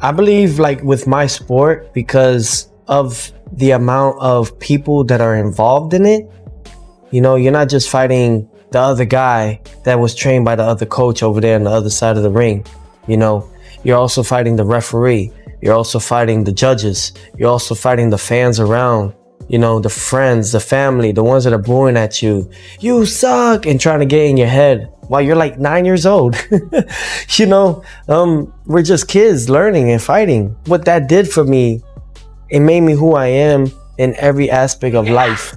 I believe like with my sport, because of the amount of people that are involved in it, you know, you're not just fighting the other guy that was trained by the other coach over there on the other side of the ring. You know, you're also fighting the referee. You're also fighting the judges. You're also fighting the fans around, you know, the friends, the family, the ones that are booing at you. You suck, and trying to get in your head while you're like 9 years old. You know, we're just kids learning and fighting. What that did for me, it made me who I am in every aspect of life.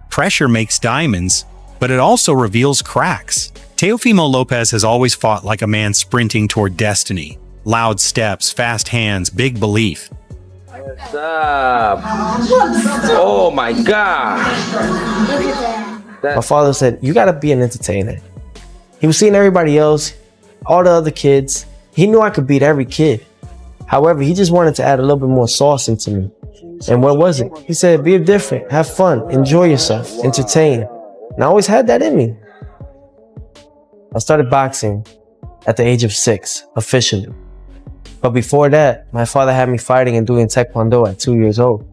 Pressure makes diamonds, but it also reveals cracks. Teofimo Lopez has always fought like a man sprinting toward destiny. Loud steps, fast hands, big belief. What's up? Oh my God. My father said, you gotta be an entertainer. He was seeing everybody else, all the other kids. He knew I could beat every kid. However, he just wanted to add a little bit more sauce into me. And what was it? He said, be different, have fun, enjoy yourself, entertain. And I always had that in me. I started boxing at the age of 6, officially. But before that, my father had me fighting and doing Taekwondo at 2 years old.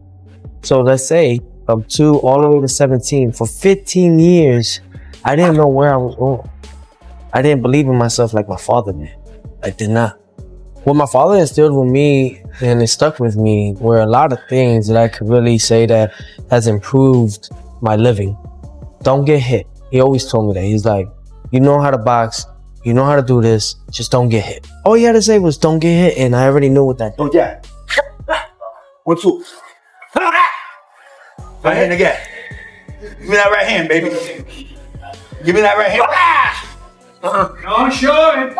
So let's say from 2 all the way to 17, for 15 years, I didn't know where I was going. I didn't believe in myself like my father did. I did not. What my father instilled with me, and it stuck with me, were a lot of things that I could really say that has improved my living. Don't get hit. He always told me that. He's like, you know how to box, you know how to do this, just don't get hit. All he had to say was don't get hit, and I already knew what that did. Oh, yeah. 1, 2. Right hand again. Give me that right hand, baby. Give me that right hand. Don't show it.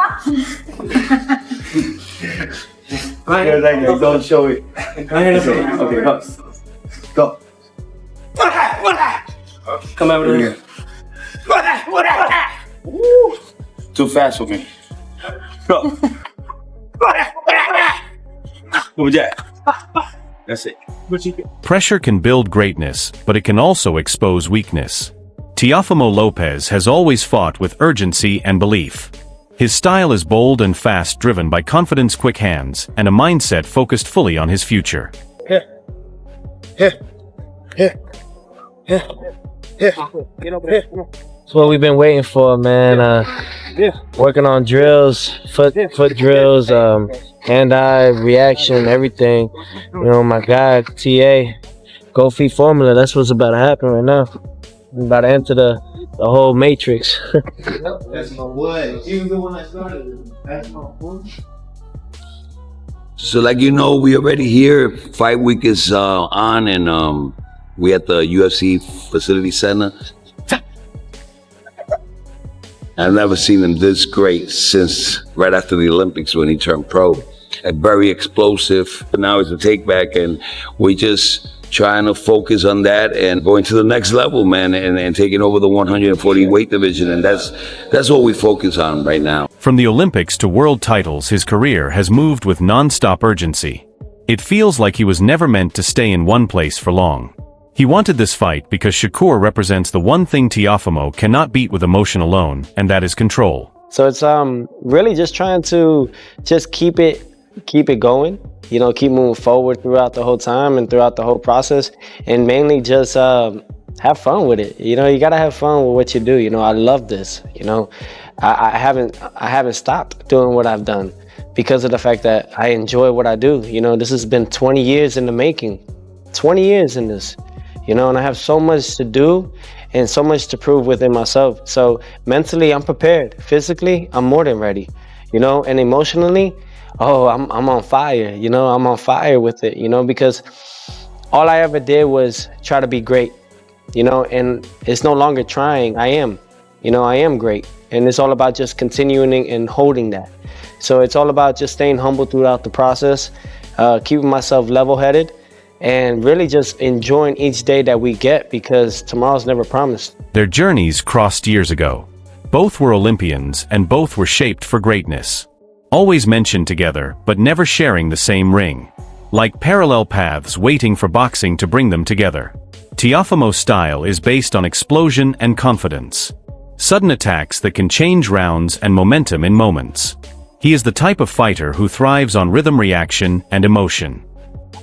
Don't show it. Okay, go. Come over here. Too fast for me. Go. Go, Jack. That's it. Pressure can build greatness, but it can also expose weakness. Teofimo Lopez has always fought with urgency and belief. His style is bold and fast, driven by confidence, quick hands, and a mindset focused fully on his future. It's what we've been waiting for, man. Working on drills, foot drills, hand-eye reaction, everything. You know, my guy, TA, Go Feet Formula, that's what's about to happen right now. I'm about to enter the whole matrix. That's my boy. He was the one that started. That's my boy. So like you know, we already here. Fight week is on, and we at the UFC Facility Center. I've never seen him this great since right after the Olympics when he turned pro. Very explosive. Now it's a take back, and we just trying to focus on that and going to the next level, man, and taking over the 140 weight division, and that's what we focus on right now. From the Olympics to world titles, his career has moved with non-stop urgency. It feels like he was never meant to stay in one place for long. He wanted this fight because Shakur represents the one thing Teofimo cannot beat with emotion alone, and that is control. So it's really just trying to just keep it going. You know, keep moving forward throughout the whole time and throughout the whole process, and mainly just have fun with it. You know, you gotta have fun with what you do. You know, I love this. You know, I haven't stopped doing what I've done because of the fact that I enjoy what I do. You know, this has been 20 years in the making, 20 years in this. You know, and I have so much to do and so much to prove within myself. So mentally, I'm prepared. Physically, I'm more than ready. You know, and emotionally, oh, I'm on fire, you know, I'm on fire with it, you know, because all I ever did was try to be great, you know, and it's no longer trying, I am great. And it's all about just continuing and holding that. So it's all about just staying humble throughout the process, keeping myself level-headed, and really just enjoying each day that we get, because tomorrow's never promised. Their journeys crossed years ago. Both were Olympians, and both were shaped for greatness. Always mentioned together, but never sharing the same ring. Like parallel paths waiting for boxing to bring them together. Teofimo's style is based on explosion and confidence. Sudden attacks that can change rounds and momentum in moments. He is the type of fighter who thrives on rhythm reaction and emotion.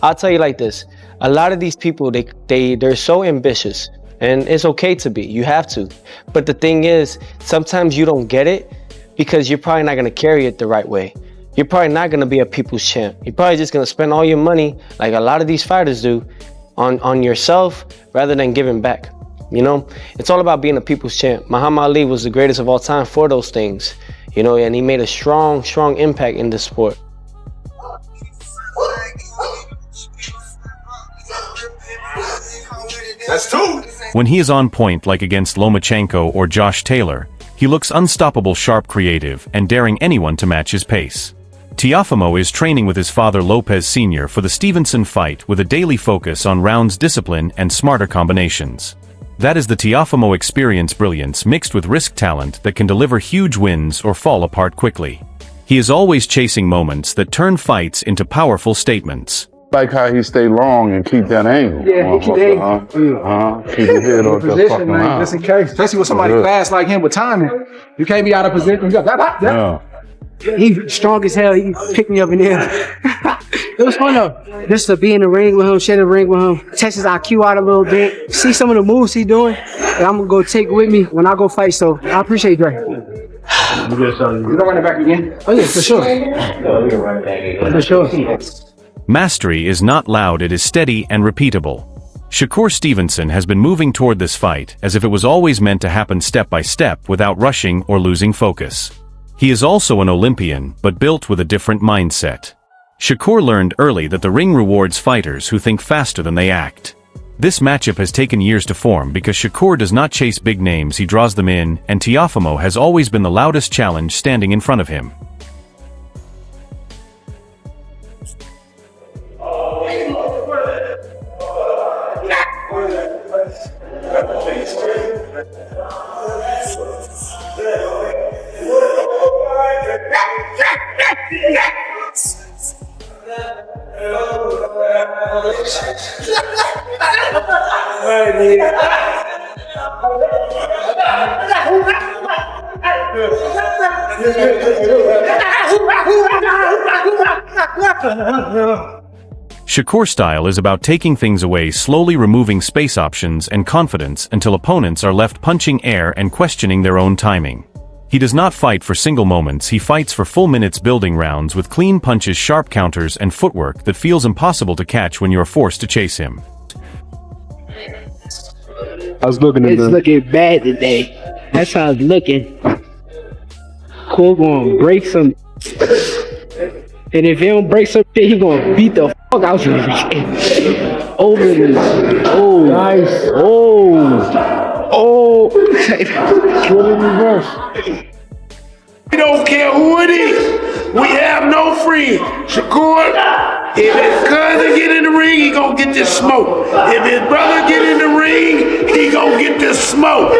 I'll tell you like this. A lot of these people, they're so ambitious, and it's okay to be, you have to. But the thing is, sometimes you don't get it because you're probably not gonna carry it the right way. You're probably not gonna be a people's champ. You're probably just gonna spend all your money, like a lot of these fighters do, on yourself rather than giving back. You know, it's all about being a people's champ. Muhammad Ali was the greatest of all time for those things, you know, and he made a strong impact in this sport. That's two. When he is on point like against Lomachenko or Josh Taylor, he looks unstoppable, sharp, creative, and daring anyone to match his pace. Teofimo is training with his father Lopez Sr. for the Stevenson fight with a daily focus on rounds discipline and smarter combinations. That is the Teofimo experience, brilliance mixed with risk talent that can deliver huge wins or fall apart quickly. He is always chasing moments that turn fights into powerful statements. Like how he stay long and keep that angle. Yeah, he keep the angle. Keep his head on the Position, fucking man, line. just in case. Especially with somebody fast like him with timing. You can't be out of position. Yeah. He strong as hell. He picked me up in there. It was fun though. Just to be in the ring with him, share the ring with him, test his IQ out a little bit, see some of the moves he doing, and I'm gonna go take with me when I go fight. So I appreciate Dre. You gonna run it back again? Oh yeah, for sure. For sure. Mastery is not loud, it is steady and repeatable. Shakur Stevenson has been moving toward this fight as if it was always meant to happen step by step without rushing or losing focus. He is also an Olympian, but built with a different mindset. Shakur learned early that the ring rewards fighters who think faster than they act. This matchup has taken years to form because Shakur does not chase big names, he draws them in, and Teofimo has always been the loudest challenge standing in front of him. Shakur style is about taking things away, slowly removing space options and confidence until opponents are left punching air and questioning their own timing. He does not fight for single moments, he fights for full minutes, building rounds with clean punches, sharp counters, and footwork that feels impossible to catch when you are forced to chase him. I was looking at It's looking bad today. That's how it's looking. Cool gonna break some. And if he don't break some shit, he gonna beat the fuck out of you. Over this. Oh. Nice. Oh. We don't care who it is. We have no friend. Shakur, if his cousin get in the ring, he gonna get this smoke. If his brother get in the ring, he gonna get this smoke.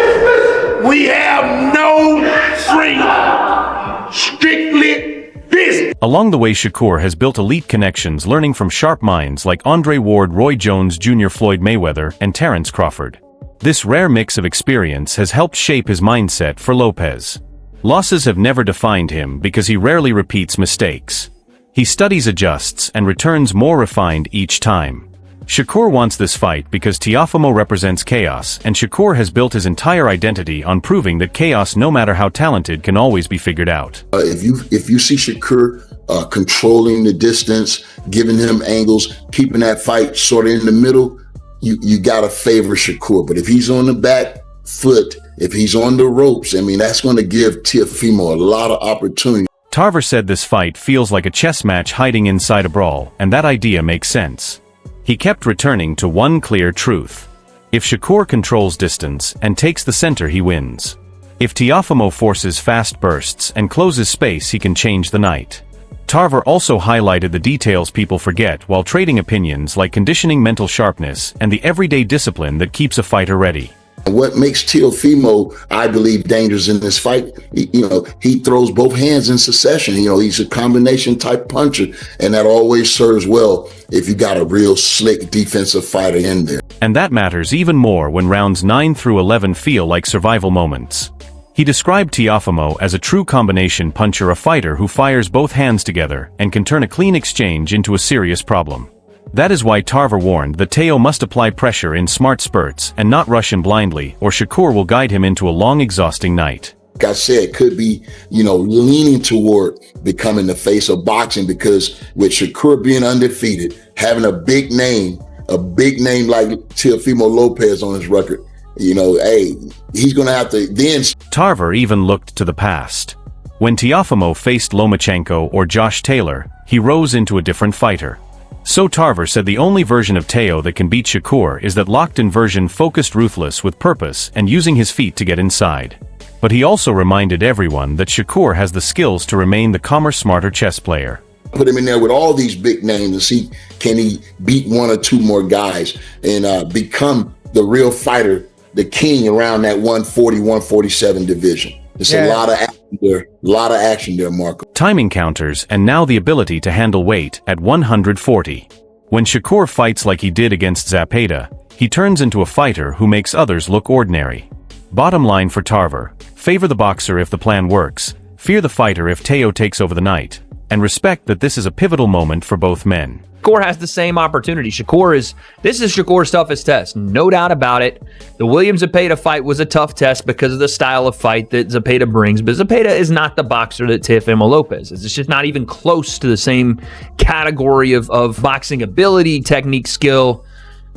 We have no friend. Strictly business. Along the way, Shakur has built elite connections, learning from sharp minds like Andre Ward, Roy Jones Jr., Floyd Mayweather, and Terrence Crawford. This rare mix of experience has helped shape his mindset for Lopez. Losses have never defined him because he rarely repeats mistakes. He studies, adjusts, and returns more refined each time. Shakur wants this fight because Teofimo represents chaos, and Shakur has built his entire identity on proving that chaos, no matter how talented, can always be figured out. If you see Shakur controlling the distance, giving him angles, keeping that fight sort of in the middle, you gotta favor Shakur. But if he's on the back foot, if he's on the ropes, I mean, that's going to give Teofimo a lot of opportunity. Tarver said this fight feels like a chess match hiding inside a brawl, and that idea makes sense. He kept returning to one clear truth. If Shakur controls distance and takes the center, he wins. If Teofimo forces fast bursts and closes space, he can change the night. Tarver also highlighted the details people forget while trading opinions, like conditioning, mental sharpness, and the everyday discipline that keeps a fighter ready. What makes Teofimo, I believe, dangerous in this fight, he throws both hands in succession. He's a combination type puncher, and that always serves well if you got a real slick defensive fighter in there. And that matters even more when rounds 9 through 11 feel like survival moments. He described Teofimo as a true combination puncher, a fighter who fires both hands together and can turn a clean exchange into a serious problem. That is why Tarver warned that Teo must apply pressure in smart spurts and not rush him blindly, or Shakur will guide him into a long, exhausting night. Like I said, could be, leaning toward becoming the face of boxing, because with Shakur being undefeated, having a big name like Teofimo Lopez on his record, he's going to have to then. Tarver even looked to the past. When Teofimo faced Lomachenko or Josh Taylor, he rose into a different fighter. So Tarver said the only version of Teo that can beat Shakur is that locked-in version, focused, ruthless, with purpose, and using his feet to get inside. But he also reminded everyone that Shakur has the skills to remain the calmer, smarter chess player. Put him in there with all these big names and see, can he beat one or two more guys and become the real fighter, the king around that 140, 147 division. It's a lot of action there, Marco. Timing counters, and now the ability to handle weight at 140. When Shakur fights like he did against Zapata, he turns into a fighter who makes others look ordinary. Bottom line for Tarver: favor the boxer if the plan works, fear the fighter if Teo takes over the night, and respect that this is a pivotal moment for both men. Shakur has the same opportunity. This is Shakur's toughest test, no doubt about it. The Williams-Zapata fight was a tough test because of the style of fight that Zapata brings, but Zapata is not the boxer that Teofimo Lopez is. It's just not even close to the same category of boxing ability, technique, skill,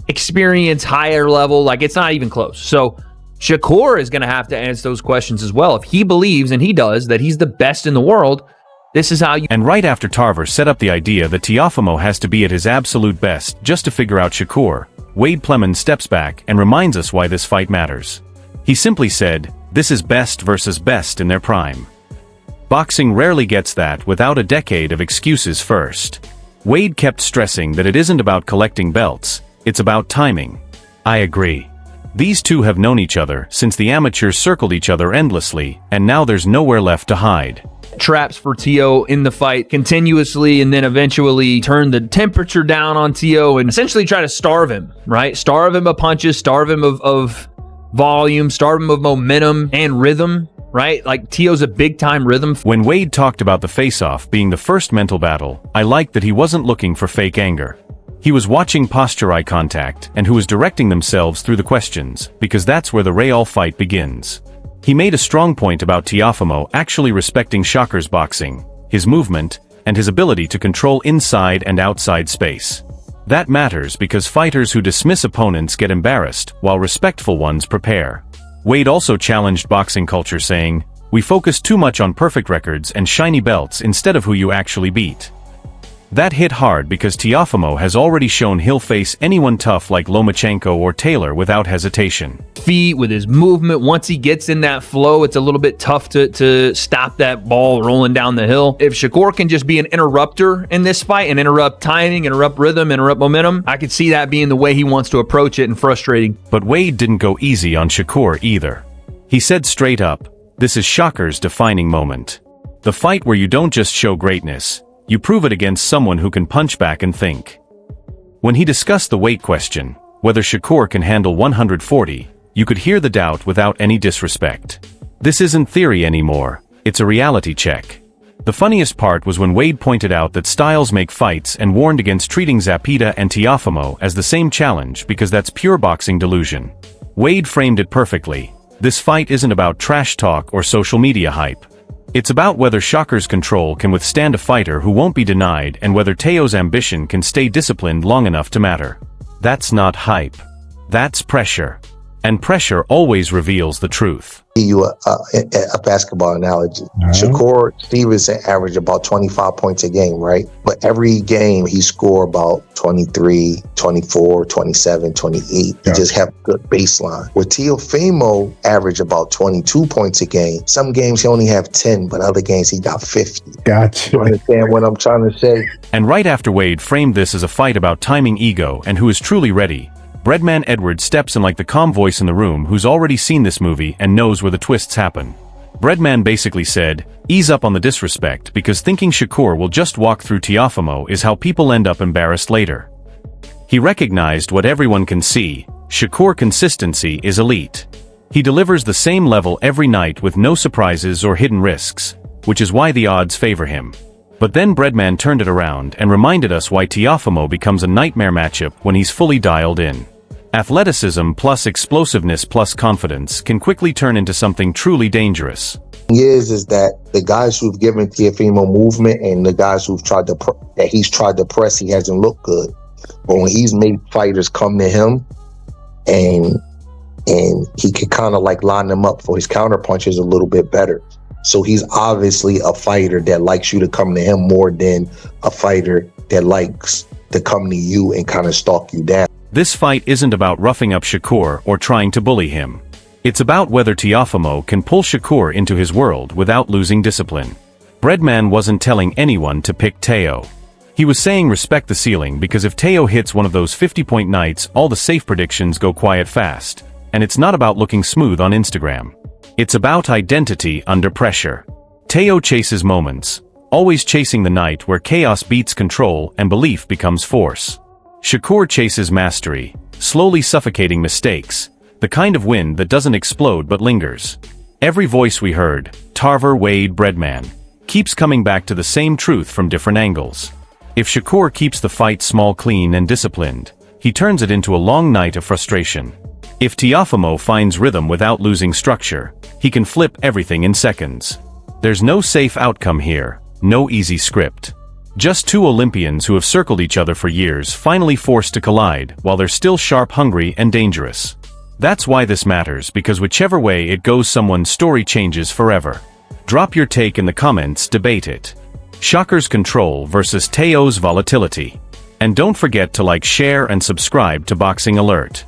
experience, higher level. Like, it's not even close. So Shakur is going to have to answer those questions as well. If he believes, and he does, that he's the best in the world, this is how you... And right after Tarver set up the idea that Teofimo has to be at his absolute best just to figure out Shakur, Wade Plemons steps back and reminds us why this fight matters. He simply said, this is best versus best in their prime. Boxing rarely gets that without a decade of excuses first. Wade kept stressing that it isn't about collecting belts, it's about timing. I agree. These two have known each other since the amateurs circled each other endlessly, and now there's nowhere left to hide. Traps for Teo in the fight continuously, and then eventually turn the temperature down on Teo and essentially try to starve him, right? Starve him of punches, starve him of volume, starve him of momentum and rhythm, right? Like, Teo's a big-time rhythm. When Wade talked about the face-off being the first mental battle, I liked that he wasn't looking for fake anger. He was watching posture, eye contact, and who was directing themselves through the questions, because that's where the real fight begins. He made a strong point about Teofimo actually respecting Shakur's boxing, his movement, and his ability to control inside and outside space. That matters because fighters who dismiss opponents get embarrassed, while respectful ones prepare. Wade also challenged boxing culture, saying, "We focus too much on perfect records and shiny belts instead of who you actually beat." That hit hard because Teofimo has already shown he'll face anyone tough like Lomachenko or Taylor without hesitation. Feet, with his movement, once he gets in that flow, it's a little bit tough to stop that ball rolling down the hill. If Shakur can just be an interrupter in this fight and interrupt timing, interrupt rhythm, interrupt momentum, I could see that being the way he wants to approach it, and frustrating. But Wade didn't go easy on Shakur either. He said straight up, this is Shakur's defining moment. The fight where you don't just show greatness, you prove it against someone who can punch back and think. When he discussed the weight question, whether Shakur can handle 140, you could hear the doubt without any disrespect. This isn't theory anymore, it's a reality check. The funniest part was when Wade pointed out that styles make fights and warned against treating Zapata and Teofimo as the same challenge because that's pure boxing delusion. Wade framed it perfectly. This fight isn't about trash talk or social media hype. It's about whether Shakur's control can withstand a fighter who won't be denied and whether Teo's ambition can stay disciplined long enough to matter. That's not hype. That's pressure. And pressure always reveals the truth. You a basketball analogy. Shakur Stevenson averaged about 25 points a game, right? But every game he scored about 23, 24, 27, 28. He just have a good baseline. With Teofimo averaged about 22 points a game. Some games he only have 10, but other games he got 50. Gotcha. You understand what I'm trying to say? And right after Wade framed this as a fight about timing, ego, and who is truly ready, Breadman Edwards steps in like the calm voice in the room who's already seen this movie and knows where the twists happen. Breadman basically said, ease up on the disrespect because thinking Shakur will just walk through Teofimo is how people end up embarrassed later. He recognized what everyone can see, Shakur consistency is elite. He delivers the same level every night with no surprises or hidden risks, which is why the odds favor him. But then Breadman turned it around and reminded us why Teofimo becomes a nightmare matchup when he's fully dialed in. Athleticism plus explosiveness plus confidence can quickly turn into something truly dangerous. Is that the guys who've given Teofimo movement and the guys who've tried to that he's tried to press, he hasn't looked good. But when he's made fighters come to him and he can kind of like line them up for his counter punches a little bit better. So he's obviously a fighter that likes you to come to him more than a fighter that likes to come to you and kind of stalk you down. This fight isn't about roughing up Shakur or trying to bully him. It's about whether Teofimo can pull Shakur into his world without losing discipline. Breadman wasn't telling anyone to pick Teo. He was saying respect the ceiling because if Teo hits one of those 50-point nights, all the safe predictions go quiet fast. And it's not about looking smooth on Instagram. It's about identity under pressure. Teo chases moments, always chasing the night where chaos beats control and belief becomes force. Shakur chases mastery, slowly suffocating mistakes, the kind of wind that doesn't explode but lingers. Every voice we heard, Tarver, Wade, Breadman, keeps coming back to the same truth from different angles. If Shakur keeps the fight small, clean, and disciplined, he turns it into a long night of frustration. If Teofimo finds rhythm without losing structure, he can flip everything in seconds. There's no safe outcome here, no easy script. Just two Olympians who have circled each other for years finally forced to collide while they're still sharp, hungry, and dangerous. That's why this matters, because whichever way it goes, someone's story changes forever. Drop your take in the comments, debate it. Shakur's control versus Teo's volatility. And don't forget to like, share, and subscribe to Boxing Alert.